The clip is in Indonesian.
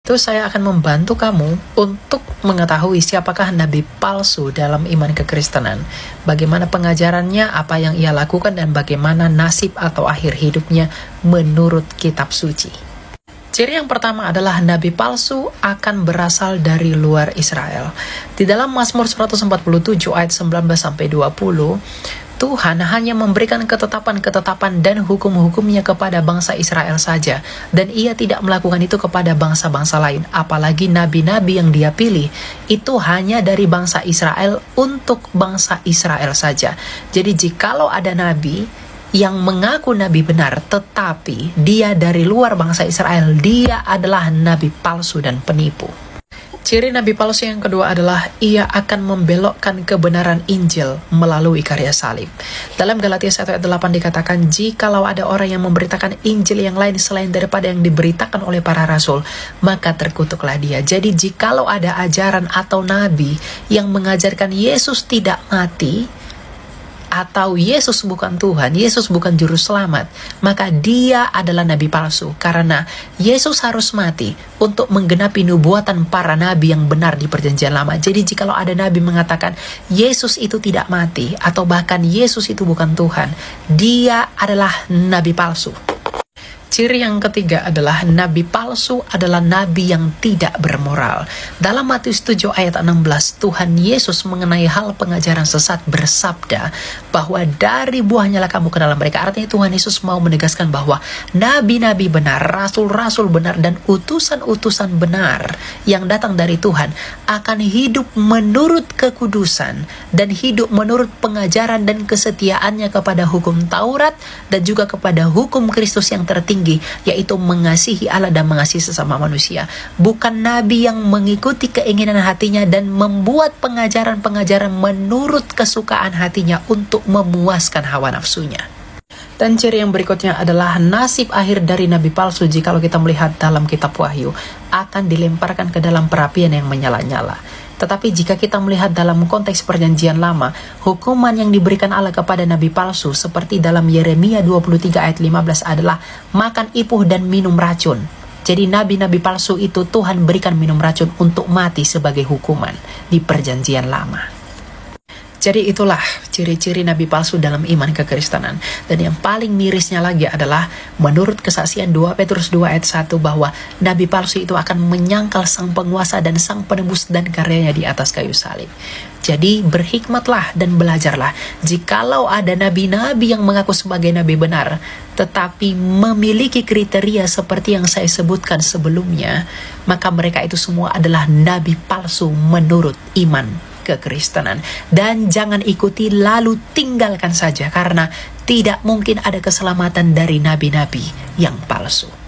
Itu saya akan membantu kamu untuk mengetahui siapakah nabi palsu dalam iman kekristenan, bagaimana pengajarannya, apa yang ia lakukan, dan bagaimana nasib atau akhir hidupnya menurut kitab suci. Ciri yang pertama adalah nabi palsu akan berasal dari luar Israel. Di dalam Mazmur 147 ayat 19-20, Tuhan hanya memberikan ketetapan-ketetapan dan hukum-hukumnya kepada bangsa Israel saja, dan ia tidak melakukan itu kepada bangsa-bangsa lain. Apalagi nabi-nabi yang dia pilih itu hanya dari bangsa Israel untuk bangsa Israel saja. Jadi jikalau ada nabi yang mengaku nabi benar tetapi dia dari luar bangsa Israel, dia adalah nabi palsu dan penipu. Ciri nabi palsu yang kedua adalah ia akan membelokkan kebenaran Injil melalui karya salib. Dalam Galatia 1 ayat 8 dikatakan, jikalau ada orang yang memberitakan Injil yang lain selain daripada yang diberitakan oleh para rasul, maka terkutuklah dia. Jadi jikalau ada ajaran atau nabi yang mengajarkan Yesus tidak mati, atau Yesus bukan Tuhan, Yesus bukan juru selamat, maka dia adalah nabi palsu. Karena Yesus harus mati untuk menggenapi nubuatan para nabi yang benar di perjanjian lama. Jadi jikalau ada nabi mengatakan Yesus itu tidak mati, atau bahkan Yesus itu bukan Tuhan, dia adalah nabi palsu. Ciri yang ketiga adalah nabi palsu adalah nabi yang tidak bermoral. Dalam Matius 7 ayat 16, Tuhan Yesus mengenai hal pengajaran sesat bersabda bahwa dari buahnya lah kamu kenal mereka. Artinya Tuhan Yesus mau menegaskan bahwa nabi-nabi benar, rasul-rasul benar, dan utusan-utusan benar yang datang dari Tuhan akan hidup menurut kekudusan dan hidup menurut pengajaran dan kesetiaannya kepada hukum Taurat dan juga kepada hukum Kristus yang tertinggi, yaitu mengasihi Allah dan mengasihi sesama manusia. Bukan nabi yang mengikuti keinginan hatinya dan membuat pengajaran-pengajaran menurut kesukaan hatinya untuk memuaskan hawa nafsunya. Dan ciri yang berikutnya adalah nasib akhir dari nabi palsu, jikalau kita melihat dalam kitab Wahyu, akan dilemparkan ke dalam perapian yang menyala-nyala. Tetapi jika kita melihat dalam konteks perjanjian lama, hukuman yang diberikan Allah kepada nabi palsu seperti dalam Yeremia 23 ayat 15 adalah makan ipuh dan minum racun. Jadi nabi-nabi palsu itu Tuhan berikan minum racun untuk mati sebagai hukuman di perjanjian lama. Jadi itulah ciri-ciri nabi palsu dalam iman kekristenan. Dan yang paling mirisnya lagi adalah menurut kesaksian 2 Petrus 2 ayat 1 bahwa nabi palsu itu akan menyangkal sang penguasa dan sang penebus dan karyanya di atas kayu salib. Jadi berhikmatlah dan belajarlah. Jikalau ada nabi-nabi yang mengaku sebagai nabi benar tetapi memiliki kriteria seperti yang saya sebutkan sebelumnya, maka mereka itu semua adalah nabi palsu menurut iman kekristenan. Dan jangan ikuti lalu tinggalkan saja, karena tidak mungkin ada keselamatan dari nabi-nabi yang palsu.